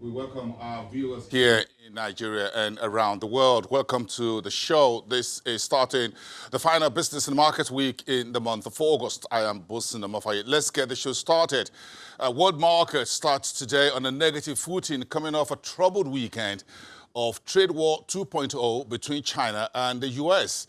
We welcome our viewers here in Nigeria and around the world. Welcome to the show. This is starting the final business and market week in the month of August. I am Bosun Amofaye. Let's get the show started. World market starts today on a negative footing, coming off a troubled weekend of trade war 2.0 between China and the US.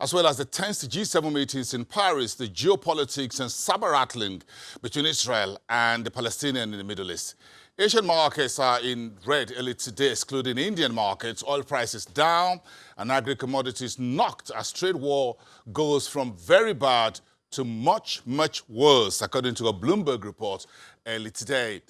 As well as the tense G7 meetings in Paris, the geopolitics and saber-rattling between Israel and the Palestinians in the Middle East. Asian markets are in red early today, excluding Indian markets. Oil prices down and agri-commodities knocked as trade war goes from very bad to much, much worse, according to a Bloomberg report early today.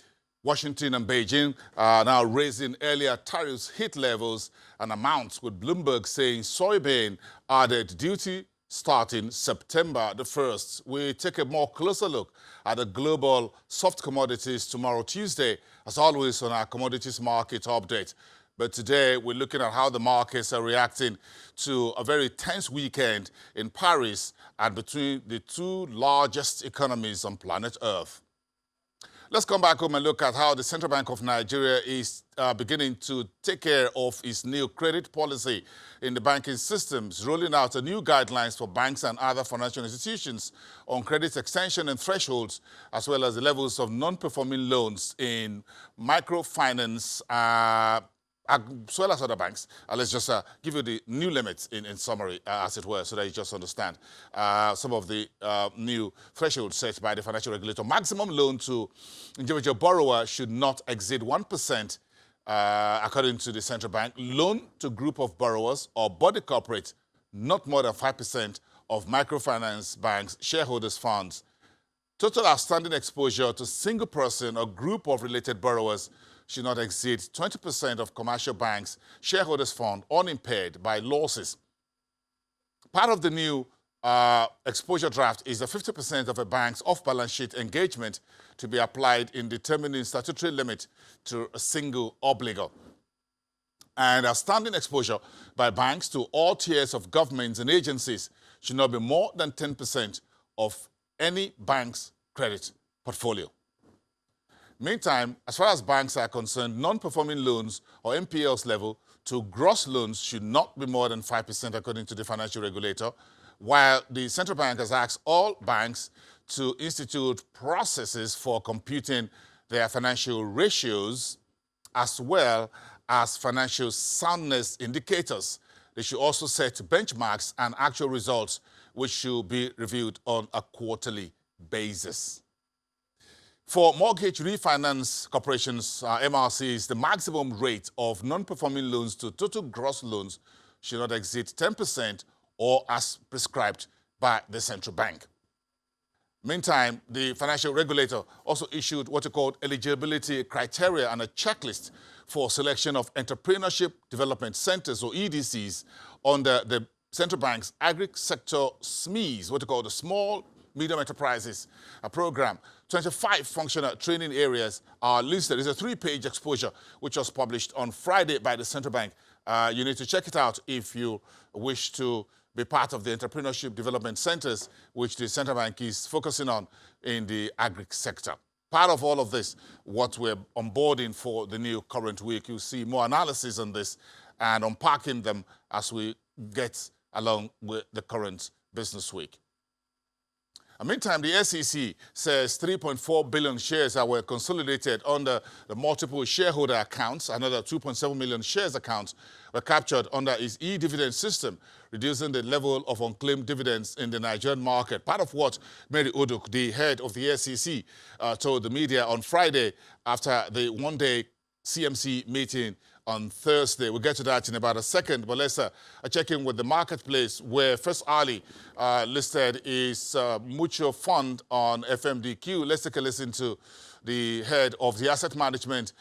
Washington and Beijing are now raising earlier tariffs hit levels and amounts, with Bloomberg saying soybean added duty starting September the 1st. We take a more closer look at the global soft commodities tomorrow, Tuesday, as always on our commodities market update. But today we're looking at how the markets are reacting to a very tense weekend in Paris and between the two largest economies on planet Earth. Let's come back home and look at how the Central Bank of Nigeria is beginning to take care of its new credit policy in the banking systems, rolling out a new guidelines for banks and other financial institutions on credit extension and thresholds, as well as the levels of non-performing loans in microfinance, as well as other banks. Let's just give you the new limits in summary, as it were, so that you just understand some of the new thresholds set by the financial regulator. Maximum loan to individual borrower should not exceed 1%, according to the central bank. Loan to group of borrowers or body corporate, not more than 5% of microfinance banks' shareholders' funds. Total outstanding exposure to single person or group of related borrowers should not exceed 20% of commercial banks' shareholders' fund unimpaired by losses. Part of the new exposure draft is the 50% of a bank's off-balance sheet engagement to be applied in determining statutory limit to a single obligor. And outstanding exposure by banks to all tiers of governments and agencies should not be more than 10% of any bank's credit portfolio. Meantime, as far as banks are concerned, non-performing loans or NPLs level to gross loans should not be more than 5% according to the financial regulator, while the central bank has asked all banks to institute processes for computing their financial ratios as well as financial soundness indicators. They should also set benchmarks and actual results, which should be reviewed on a quarterly basis. For mortgage refinance corporations, MRCs, the maximum rate of non-performing loans to total gross loans should not exceed 10% or as prescribed by the central bank. Meantime, the financial regulator also issued what are called eligibility criteria and a checklist for selection of entrepreneurship development centers, or EDCs, under the central bank's agri-sector SMEs, what are called the Small Medium Enterprises program. 25 functional training areas are listed. It's a 3-page exposure which was published on Friday by the central bank. You need to check it out if you wish to be part of the entrepreneurship development centers, which the central bank is focusing on in the agri sector. Part of all of this, what we're onboarding for the new current week. You'll see more analysis on this and unpacking them as we get along with the current business week. Meantime, the SEC says 3.4 billion shares that were consolidated under the multiple shareholder accounts. Another 2.7 million shares accounts were captured under its e-dividend system, reducing the level of unclaimed dividends in the Nigerian market. Part of what Mary Oduk, the head of the SEC, told the media on Friday after the one-day CMC meeting on Thursday. We'll get to that in about a second, but let's check in with the marketplace, where First Ali listed is mutual fund on FMDQ. Let's take a listen to the head of the asset management,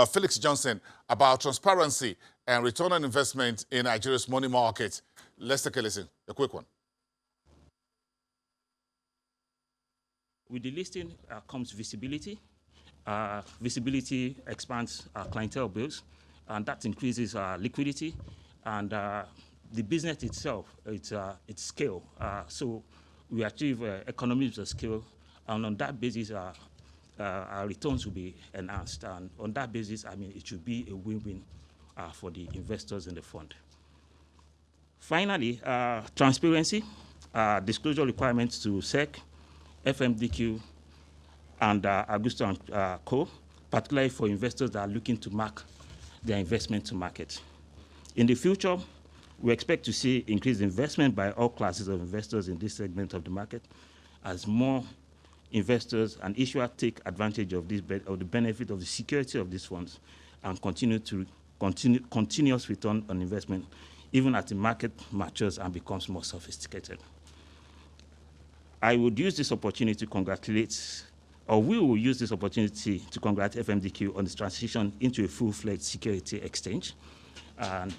Felix Johnson, about transparency and return on investment in Nigeria's money market. Let's take a listen, a quick one. With the listing comes visibility. Visibility expands our clientele base, and that increases liquidity, and the business itself, its scale. So we achieve economies of scale, and on that basis, our returns will be enhanced. And on that basis, I mean, it should be a win-win for the investors in the fund. Finally, transparency, disclosure requirements to SEC, FMDQ, and Augusto and Co., particularly for investors that are looking to mark their investment to market. In the future, we expect to see increased investment by all classes of investors in this segment of the market as more investors and issuers take advantage of the benefit of the security of these funds and continuous return on investment, even as the market matures and becomes more sophisticated. I would use this opportunity to congratulate, or we will use this opportunity to congratulate FMDQ on its transition into a full-fledged security exchange. And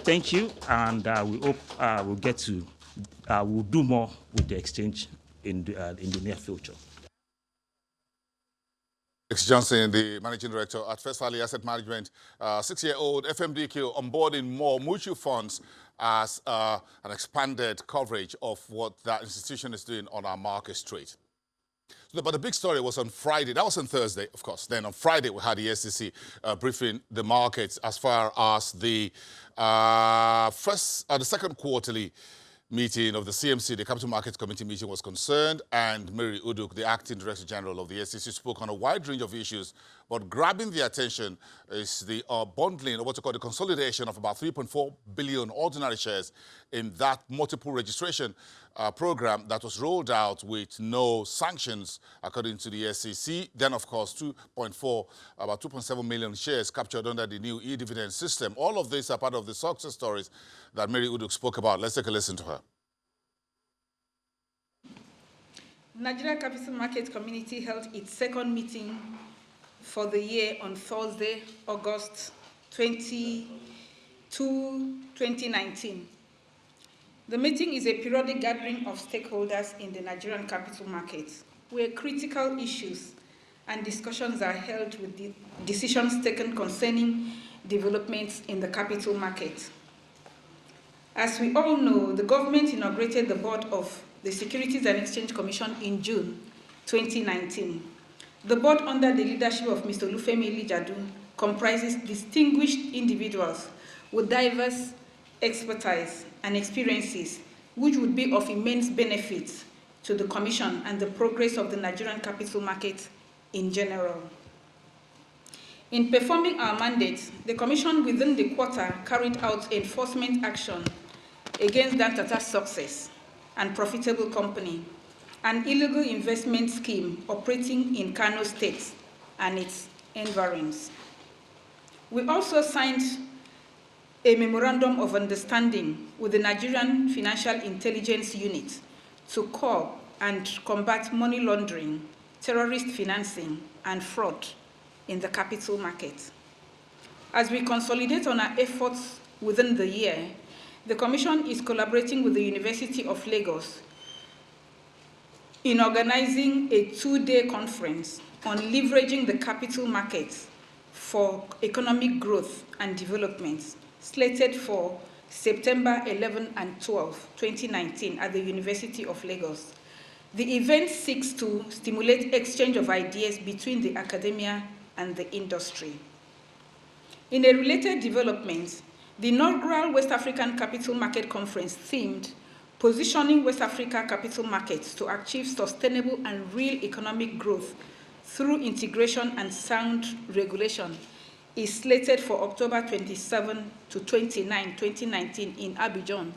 thank you, and we hope we'll do more with the exchange in the near future. Alex Johnson, the Managing Director at First Valley Asset Management, 6-year-old FMDQ onboarding more mutual funds as an expanded coverage of what that institution is doing on our market street. So, but the big story was on Friday. That was on Thursday, of course. Then on Friday, we had the SEC briefing the markets as far as the second quarterly meeting of the CMC, the Capital Markets Committee meeting, was concerned, and Mary Uduk, the Acting Director General of the SEC, spoke on a wide range of issues, but grabbing the attention is the bundling, or what you call the consolidation of about 3.4 billion ordinary shares in that multiple registration program that was rolled out with no sanctions, according to the SEC. Then, of course, about 2.7 million shares captured under the new e-dividend system. All of these are part of the success stories that Mary Uduk spoke about. Let's take a listen to her. Nigeria Capital Market Community held its second meeting for the year on Thursday, August 22, 2019. The meeting is a periodic gathering of stakeholders in the Nigerian capital market, where critical issues and discussions are held with the decisions taken concerning developments in the capital market. As we all know, the government inaugurated the board of the Securities and Exchange Commission in June 2019. The board, under the leadership of Mr. Olufemi Elijadu, comprises distinguished individuals with diverse expertise and experiences, which would be of immense benefit to the Commission and the progress of the Nigerian capital market in general. In performing our mandate, the Commission within the quarter carried out enforcement action against Dantata's success and profitable company, an illegal investment scheme operating in Kano State and its environs. We also signed a memorandum of understanding with the Nigerian Financial Intelligence Unit to curb and combat money laundering, terrorist financing, and fraud in the capital market. As we consolidate on our efforts within the year, the Commission is collaborating with the University of Lagos in organizing a 2-day conference on leveraging the capital markets for economic growth and development, slated for September 11 and 12, 2019 at the University of Lagos. The event seeks to stimulate exchange of ideas between the academia and the industry. In a related development, the inaugural West African Capital Market Conference themed Positioning West Africa Capital Markets to Achieve Sustainable and Real Economic Growth Through Integration and Sound Regulation is slated for October 27 to 29, 2019 in Abidjan,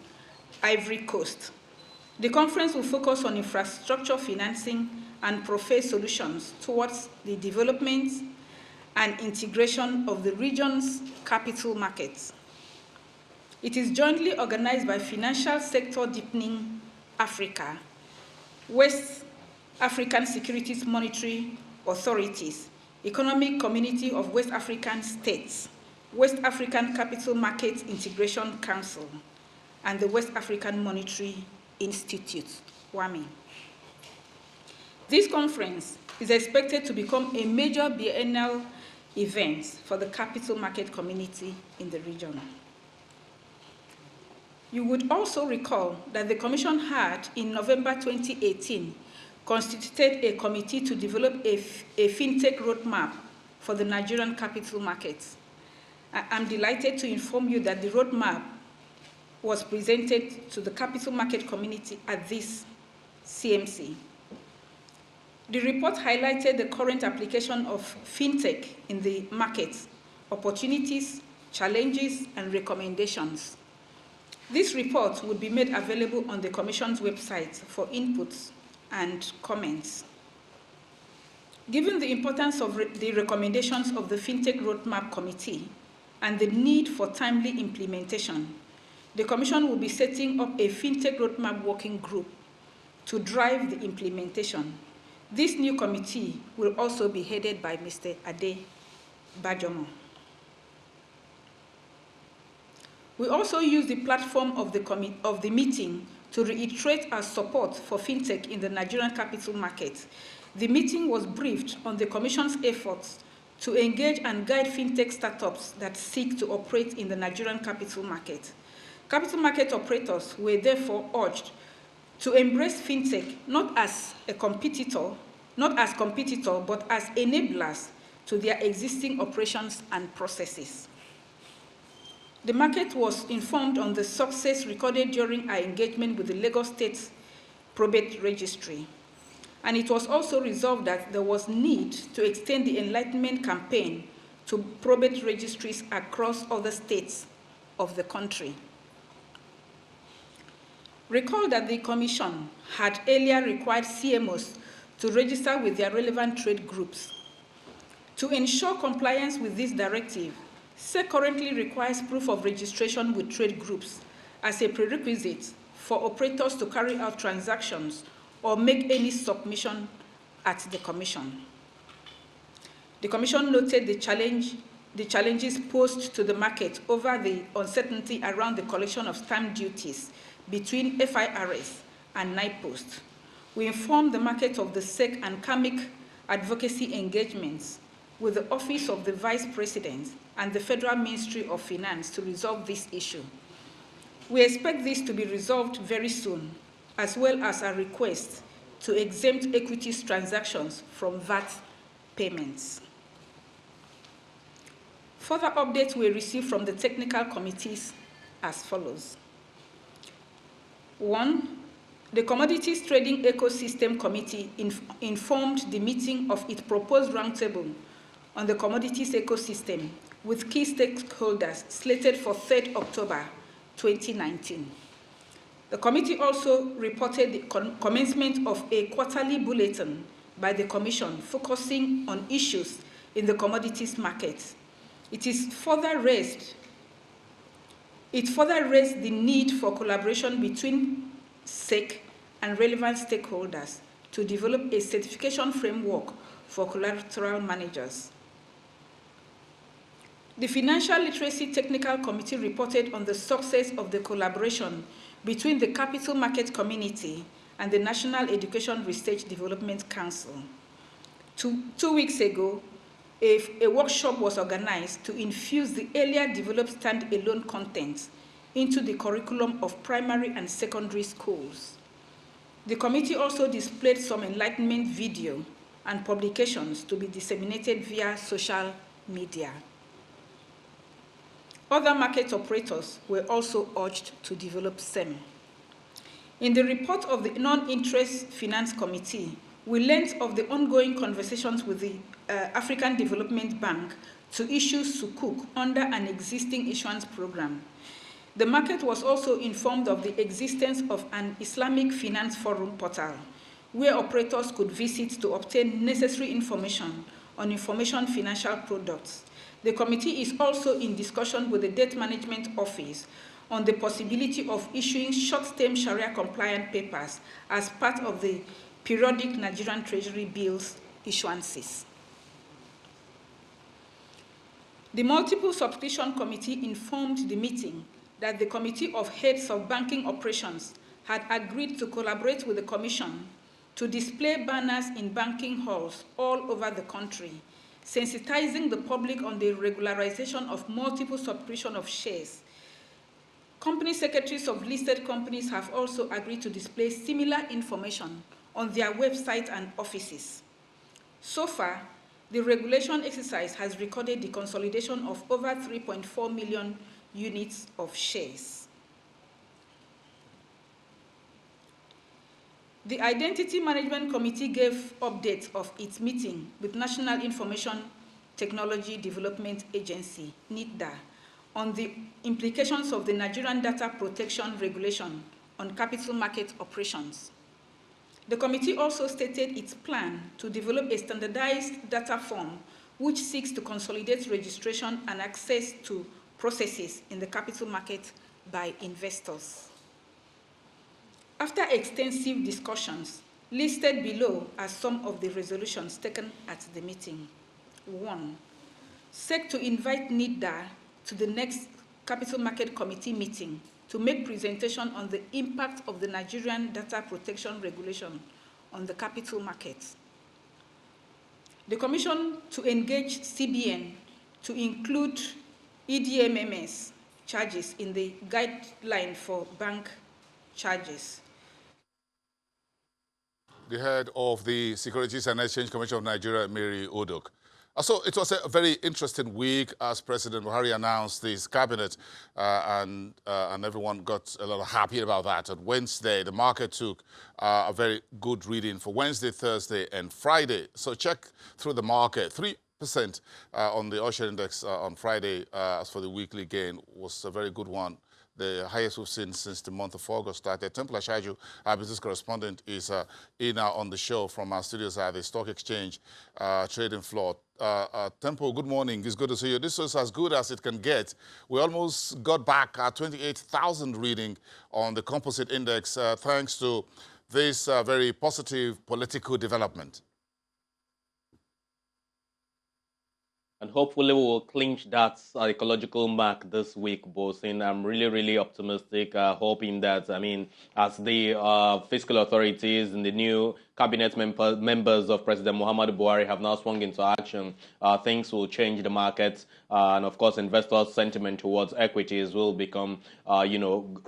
Ivory Coast. The conference will focus on infrastructure financing and profile solutions towards the development and integration of the region's capital markets. It is jointly organized by Financial Sector Deepening Africa, West African Securities Monetary Authorities, Economic Community of West African States, West African Capital Market Integration Council, and the West African Monetary Institute, WAMI. This conference is expected to become a major biennial event for the capital market community in the region. You would also recall that the Commission had, in November 2018, constituted a committee to develop a fintech roadmap for the Nigerian capital markets. I'm delighted to inform you that the roadmap was presented to the capital market community at this CMC. The report highlighted the current application of fintech in the markets, opportunities, challenges, and recommendations. This report would be made available on the Commission's website for inputs and comments. Given the importance of the recommendations of the Fintech Roadmap Committee and the need for timely implementation, the Commission will be setting up a Fintech Roadmap Working Group to drive the implementation. This new committee will also be headed by Mr. Ade Bajomo. We also use the platform of the meeting to reiterate our support for fintech in the Nigerian capital market. The meeting was briefed on the Commission's efforts to engage and guide fintech startups that seek to operate in the Nigerian capital market. Capital market operators were therefore urged to embrace fintech not as competitors, but as enablers to their existing operations and processes. The market was informed on the success recorded during our engagement with the Lagos State Probate Registry, and it was also resolved that there was need to extend the enlightenment campaign to probate registries across other states of the country. Recall that the Commission had earlier required CMOs to register with their relevant trade groups. To ensure compliance with this directive, SEC currently requires proof of registration with trade groups as a prerequisite for operators to carry out transactions or make any submission at the Commission. The Commission noted the challenges posed to the market over the uncertainty around the collection of stamp duties between FIRS and NIPOST. We informed the market of the SEC and CAMIC advocacy engagements with the Office of the Vice President and the Federal Ministry of Finance to resolve this issue. We expect this to be resolved very soon, as well as a request to exempt equities transactions from VAT payments. Further updates we received from the technical committees as follows. 1. The Commodities Trading Ecosystem Committee informed the meeting of its proposed roundtable on the commodities ecosystem with key stakeholders slated for 3rd October 2019. The committee also reported the commencement of a quarterly bulletin by the Commission focusing on issues in the commodities market. It further raised the need for collaboration between SEC and relevant stakeholders to develop a certification framework for collateral managers. The Financial Literacy Technical Committee reported on the success of the collaboration between the capital market community and the National Education Research Development Council. Two weeks ago, a workshop was organized to infuse the earlier developed standalone content into the curriculum of primary and secondary schools. The committee also displayed some enlightenment video and publications to be disseminated via social media. Other market operators were also urged to develop SEM. In the report of the Non-Interest Finance Committee, we learned of the ongoing conversations with the African Development Bank to issue Sukuk under an existing issuance program. The market was also informed of the existence of an Islamic Finance Forum portal, where operators could visit to obtain necessary information on information financial products. The committee is also in discussion with the Debt Management Office on the possibility of issuing short-term Sharia-compliant papers as part of the periodic Nigerian Treasury bills issuances. The Multiple Subscription Committee informed the meeting that the Committee of Heads of Banking Operations had agreed to collaborate with the Commission to display banners in banking halls all over the country, sensitizing the public on the regularization of multiple subscription of shares. Company secretaries of listed companies have also agreed to display similar information on their website and offices. So far, the regulation exercise has recorded the consolidation of over 3.4 million units of shares. The Identity Management Committee gave updates of its meeting with National Information Technology Development Agency, NITDA, on the implications of the Nigerian Data Protection Regulation on capital market operations. The committee also stated its plan to develop a standardized data form which seeks to consolidate registration and access to processes in the capital market by investors. After extensive discussions, listed below are some of the resolutions taken at the meeting. 1. SEC to invite NITDA to the next Capital Market Committee meeting to make presentation on the impact of the Nigerian Data Protection Regulation on the capital markets. The Commission to engage CBN to include EDMMS charges in the guideline for bank charges. The head of the Securities and Exchange Commission of Nigeria, Mary Odok. So it was a very interesting week as President Buhari announced his cabinet, and everyone got a lot happy about that. On Wednesday, the market took a very good reading for Wednesday, Thursday, and Friday. So check through the market. 3% on the Ocean Index on Friday as for the weekly gain was a very good one. The highest we've seen since the month of August started. Temple Ashaju, our business correspondent, is in on the show from our studios at the Stock Exchange trading floor. Temple, good morning. It's good to see you. This was as good as it can get. We almost got back our 28,000 reading on the composite index thanks to this very positive political development. And hopefully we will clinch that psychological mark this week, Bosin. I'm really, really optimistic, hoping that, as the fiscal authorities and the new cabinet members of President Muhammadu Buhari have now swung into action, things will change the markets, and of course, investors' sentiment towards equities will become,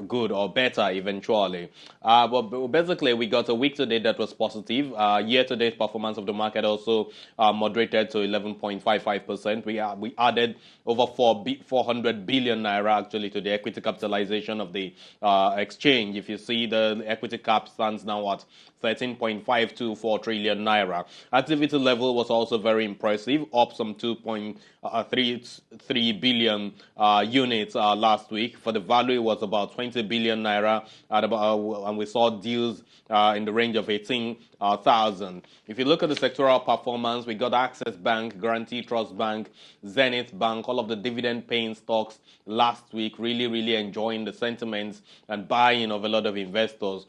good or better eventually. But basically, we got a week today that was positive. Year-to-date performance of the market also moderated to 11.55%. We added over 400 billion naira actually to the equity capitalization of the exchange. If you see, the equity cap stands now at 13.524 trillion naira. Activity level was also very impressive, up some 2.33 billion units last week. For the value, it was about 20 billion naira, and we saw deals in the range of 18,000. If you look at the sectoral performance, we got Access Bank, Guarantee Trust Bank, Zenith Bank, all of the dividend-paying stocks last week, really, really enjoying the sentiments and buying of a lot of investors.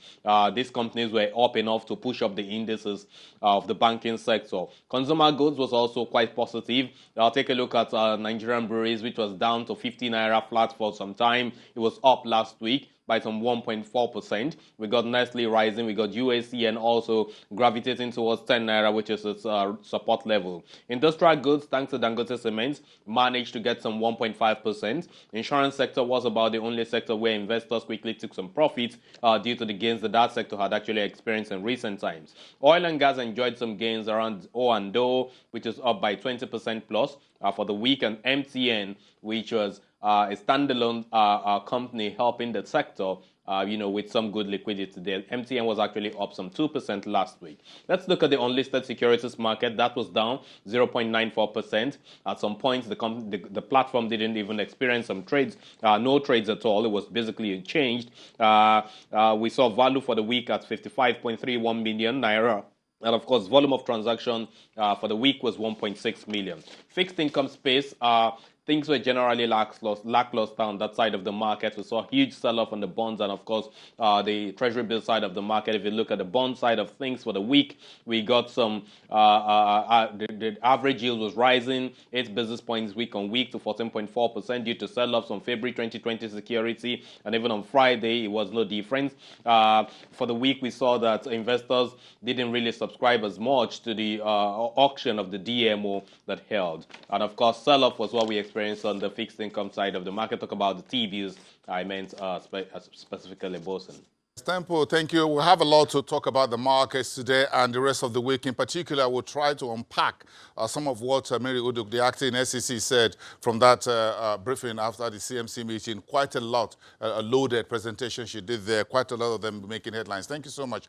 These companies were up enough to push up the indices of the banking sector. Consumer goods was also quite positive. I'll take a look at Nigerian breweries, which was down to 50 naira flat for some time. It was up last week by some 1.4%. We got Nestle rising, we got UACN also gravitating towards 10 naira, which is its support level. Industrial goods, thanks to Dangote Cement, managed to get some 1.5%. Insurance sector was about the only sector where investors quickly took some profits due to the gains that sector had actually experienced in recent times. Oil and gas enjoyed some gains around O&O, which is up by 20% plus for the week, and MTN, which was a standalone company helping the sector, with some good liquidity there. MTN was actually up some 2% last week. Let's look at the unlisted securities market. That was down 0.94%. At some points, the platform didn't even experience some trades, no trades at all. It was basically unchanged. We saw value for the week at 55.31 million naira. And of course, volume of transaction for the week was 1.6 million. Fixed income space, things were generally lackluster on that side of the market. We saw a huge sell-off on the bonds and, of course, the treasury bill side of the market. If you look at the bond side of things for the week, we got some, the average yield was rising 8 basis points week on week to 14.4% due to sell-offs on February 2020 security. And even on Friday, it was no difference. For the week, we saw that investors didn't really subscribe as much to the auction of the DMO that held. And, of course, sell-off was what we experienced on the fixed income side of the market. Talk about the T-bills, I meant specifically Boson. Tempo, thank you. We have a lot to talk about the markets today and the rest of the week. In particular, we'll try to unpack some of what Mary Uduk, the acting SEC, said from that briefing after the CMC meeting. Quite a lot, a loaded presentation she did there. Quite a lot of them making headlines. Thank you so much